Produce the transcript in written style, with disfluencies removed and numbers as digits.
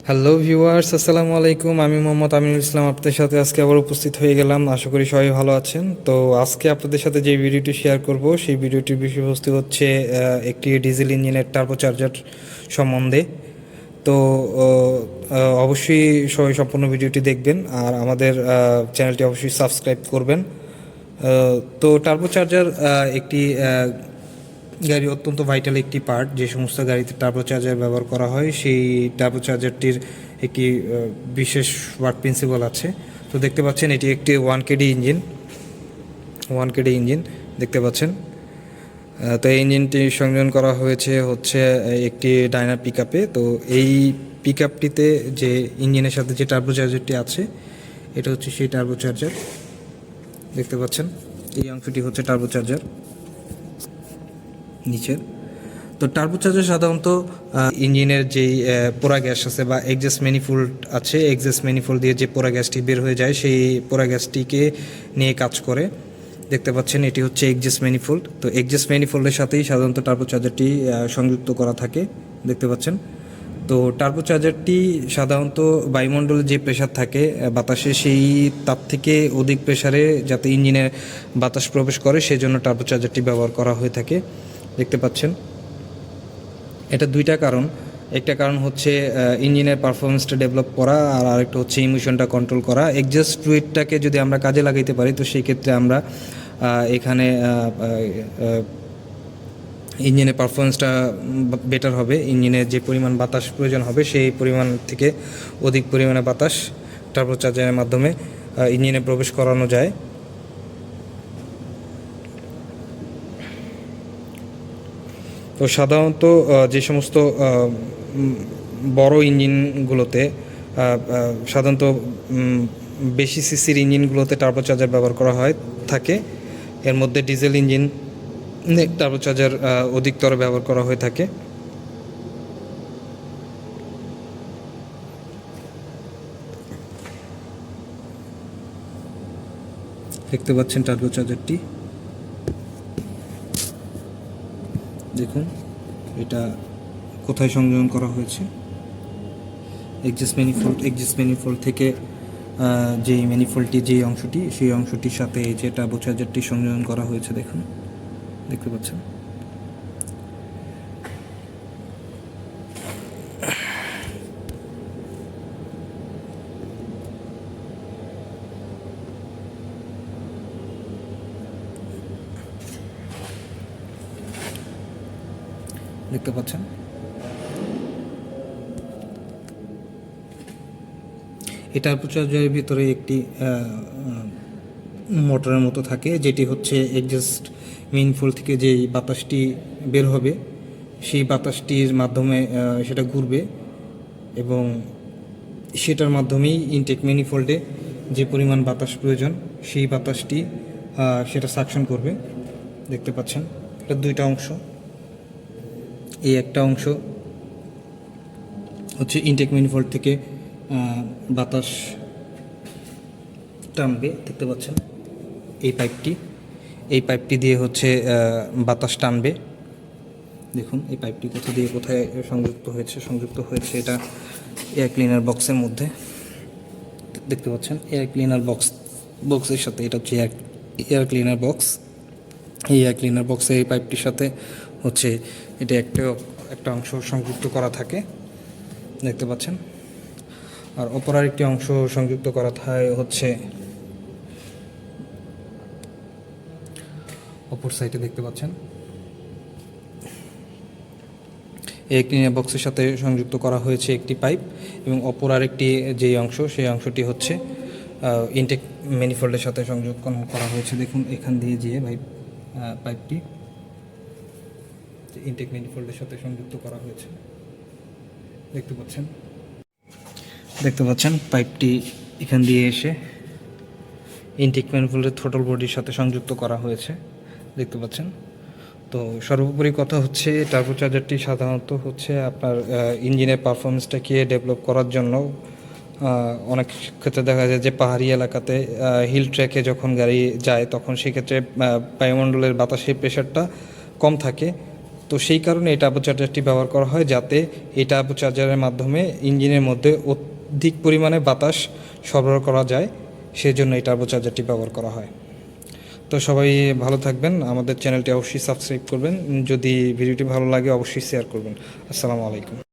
Hello viewers, আসসালামু আলাইকুম। আমি মোহাম্মদ আমিনুল ইসলাম আপনাদের সাথে আজকে আবার উপস্থিত হয়ে গেলাম। আশা করি সবাই ভালো আছেন। তো আজকে আপনাদের সাথে যে ভিডিওটি শেয়ার করব সেই ভিডিওটির বিষয়বস্তু হচ্ছে একটি ডিজেল ইঞ্জিনের টার্বোচার্জার সম্বন্ধে। তো অবশ্যই সবাই সম্পূর্ণ ভিডিওটি দেখবেন আর আমাদের চ্যানেলটি অবশ্যই সাবস্ক্রাইব করবেন। তো টার্বোচার্জার একটি গাড়ি অত্যন্ত ভাইটাল একটি পার্ট। যে সমস্ত গাড়িতে টার্বোচার্জার ব্যবহার করা হয় সেই টার্বোচার্জারটির একটি বিশেষ ওয়ার্ক প্রিন্সিপাল আছে। তো দেখতে পাচ্ছেন এটি একটি 1 KD ইঞ্জিন, 1 KD ইঞ্জিন দেখতে পাচ্ছেন। তো এই ইঞ্জিনটি সংযোজন করা হয়েছে হচ্ছে একটি ডাইনার পিকআপে। তো এই পিকআপটিতে যে ইঞ্জিনের সাথে যে টার্বোচার্জারটি আছে এটা হচ্ছে সেই টার্বোচার্জার দেখতে পাচ্ছেন। এই অংশটি হচ্ছে টার্বোচার্জার নিচের। তো টার্বোচার্জার সাধারণত ইঞ্জিনের যেই পোড়া গ্যাস আছে বা এক্সজস্ট ম্যানিফোল্ড আছে, এক্সজস্ট ম্যানিফোল্ড দিয়ে যে পোড়া গ্যাসটি বের হয়ে যায় সেই পোড়া গ্যাসটিকে নিয়ে কাজ করে। দেখতে পাচ্ছেন এটি হচ্ছে এক্সজস্ট ম্যানিফোল্ড। তো এক্সজস্ট ম্যানিফোল্ডের সাথেই সাধারণত টার্বোচার্জারটি সংযুক্ত করা থাকে দেখতে পাচ্ছেন। তো টার্বোচার্জারটি সাধারণত বায়ুমণ্ডলে যে প্রেশার থাকে বাতাসে, সেই তার থেকে অধিক প্রেশারে যাতে ইঞ্জিনে বাতাস প্রবেশ করে সেজন্য টার্বোচার্জারটি ব্যবহার করা হয়ে থাকে দেখতে পাচ্ছেন। এটা দুইটা কারণ। একটা কারণ হচ্ছে ইঞ্জিনের পারফরমেন্সটা ডেভেলপ করা, আর আরেকটা হচ্ছে ইমিশনটা কন্ট্রোল করা। এক্সজস্ট ফ্লুইডটাকে যদি আমরা কাজে লাগাইতে পারি তো সেই ক্ষেত্রে আমরা এখানে ইঞ্জিনের পারফরমেন্সটা বেটার হবে। ইঞ্জিনে যে পরিমাণ বাতাস প্রয়োজন হবে সেই পরিমাণ থেকে অধিক পরিমাণে বাতাস টার্বোচার্জারের মাধ্যমে ইঞ্জিনে প্রবেশ করানো যায়। তো সাধারণত যে সমস্ত বড় ইঞ্জিনগুলোতে সাধারণত বেশি সিসির ইঞ্জিনগুলোতে টার্বোচার্জার ব্যবহার করা হয় থাকে। এর মধ্যে ডিজেল ইঞ্জিন টার্বোচার্জার অধিকতর ব্যবহার করা হয়ে থাকে। দেখতে পাচ্ছেন টার্বোচার্জারটি, দেখুন এটা কোথায় সংযোজন করা হয়েছে। এক্সজস্ট ম্যানিফোল্ড থেকে যেই ম্যানিফোল্ডটি যে অংশটি সেই অংশটির সাথে এই যে টার্বোচার্জারটি সংযোজন করা হয়েছে দেখুন, দেখতে পাচ্ছেন। দেখতে পাচ্ছেন এই টার্বোচার্জারের ভিতরে একটি মোটরের মতো থাকে, যেটি হচ্ছে এক্সজস্ট ম্যানিফোল্ড থেকে যে বাতাসটি বের হবে সেই বাতাসটির মাধ্যমে সেটা ঘুরবে এবং সেটার মাধ্যমেই ইনটেক ম্যানিফোল্ডে যে পরিমাণ বাতাস প্রয়োজন সেই বাতাসটি সেটা সাকশন করবে দেখতে পাচ্ছেন। এটা দুইটা অংশ। এই একটা অংশ হচ্ছে ইনটেক ম্যানিফোল্ড থেকে বাতাস টানবে দেখতে পাচ্ছেন। এই পাইপটি দিয়ে হচ্ছে বাতাস টানবে। দেখুন এই পাইপটি কোথা দিয়ে কোথায় সংযুক্ত হয়েছে এটা এয়ার ক্লিনার বক্সের মধ্যে দেখতে পাচ্ছেন। এয়ার ক্লিনার বক্সের সাথে এটা হচ্ছে এয়ার ক্লিনার বক্স। এই এয়ার ক্লিনার বক্সে এই পাইপটির সাথে হচ্ছে এটা একটা অংশ সংযুক্ত করা থাকে দেখতে পাচ্ছেন। আর অপর আরেকটি অংশ সংযুক্ত করা থাকে হচ্ছে অপর সাইডে দেখতে পাচ্ছেন। এই ক্লিনার বক্সের সাথে সংযুক্ত করা হয়েছে একটি পাইপ এবং অপর আরেকটি যেই অংশ সেই অংশটি হচ্ছে ইনটেক ম্যানিফোল্ডের সাথে সংযোগ করা হয়েছে। দেখুন এখান দিয়ে যে পাইপটি ইনটেক ম্যানিফোল্ডের সাথে সংযুক্ত করা হয়েছে দেখতে পাচ্ছেন পাইপটি এখান দিয়ে এসে ইনটেক ম্যানিফোল্ডের থ্রোটল বডির সাথে সংযুক্ত করা হয়েছে দেখতে পাচ্ছেন। তো সর্বোপরি কথা হচ্ছে টার্বোচার্জারটি সাধারণত হচ্ছে আপনার ইঞ্জিনের পারফরমেন্সটাকে ডেভেলপ করার জন্য অনেক ক্ষেত্রে দেখা যায় যে পাহাড়ি এলাকাতে হিল ট্র্যাকে যখন গাড়ি যায় তখন সেক্ষেত্রে বায়ুমণ্ডলের বাতাসের প্রেশারটা কম থাকে। তো সেই কারণে এই টার্বো চার্জারটি ব্যবহার করা হয়, যাতে এই টার্বো চার্জারের মাধ্যমে ইঞ্জিনের মধ্যে অধিক পরিমাণে বাতাস সরবরাহ করা যায়, সেজন্য এই টার্বো চার্জারটি ব্যবহার করা হয়। তো সবাই ভালো থাকবেন, আমাদের চ্যানেলটি অবশ্যই সাবস্ক্রাইব করবেন, যদি ভিডিওটি ভালো লাগে অবশ্যই শেয়ার করবেন। আসসালামু আলাইকুম।